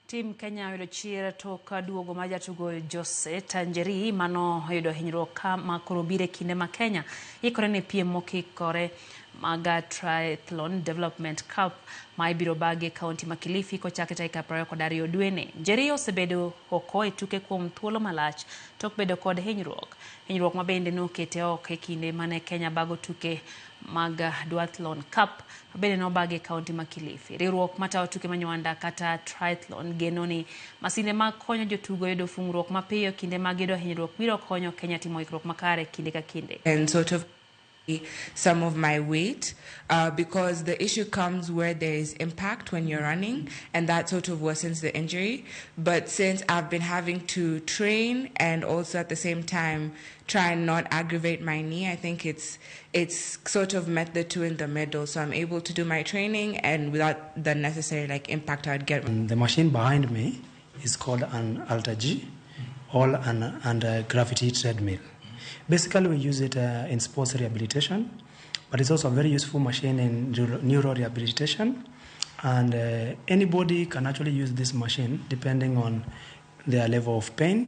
Tim Kenya oyudo chir tok duogo ma jatugo Josette Njeri mano oyudo hinyruok ma koro bire kinde ma Kenya ikore ne piem mokikore mag Triathlon Development Cup ma ibiro bagi kaunti ma Kilifi kochake tarik 22 dwene. Njeri osebedo oko e tuke kuom thuolo malach tok bedo kod hinyruok ma bende nokete oko e kinde mane Kenya bago tuke mag duathlon cup bende no bagi kaunti ma Kilifi. Riwruok matayo tuke manywanda kata triathlon geno ni masinde mag konyo jotugo yudo fungruok mapiyo kinde mag yudo hinyruok biro konyo Kenya timo ikruok makare kinde ka kinde. And sort of some of my weight because the issue comes where there is impact when you're running, and that sort of worsens the injury. But since I've been having to train and also at the same time try and not aggravate my knee, I think it's sort of met the two in the middle. So I'm able to do my training and without the necessary impact I'd get. The machine behind me is called an Alta-G, and a gravity treadmill. Basically, we use it in sports rehabilitation, but it's also a very useful machine in neuro rehabilitation. And anybody can actually use this machine depending on their level of pain.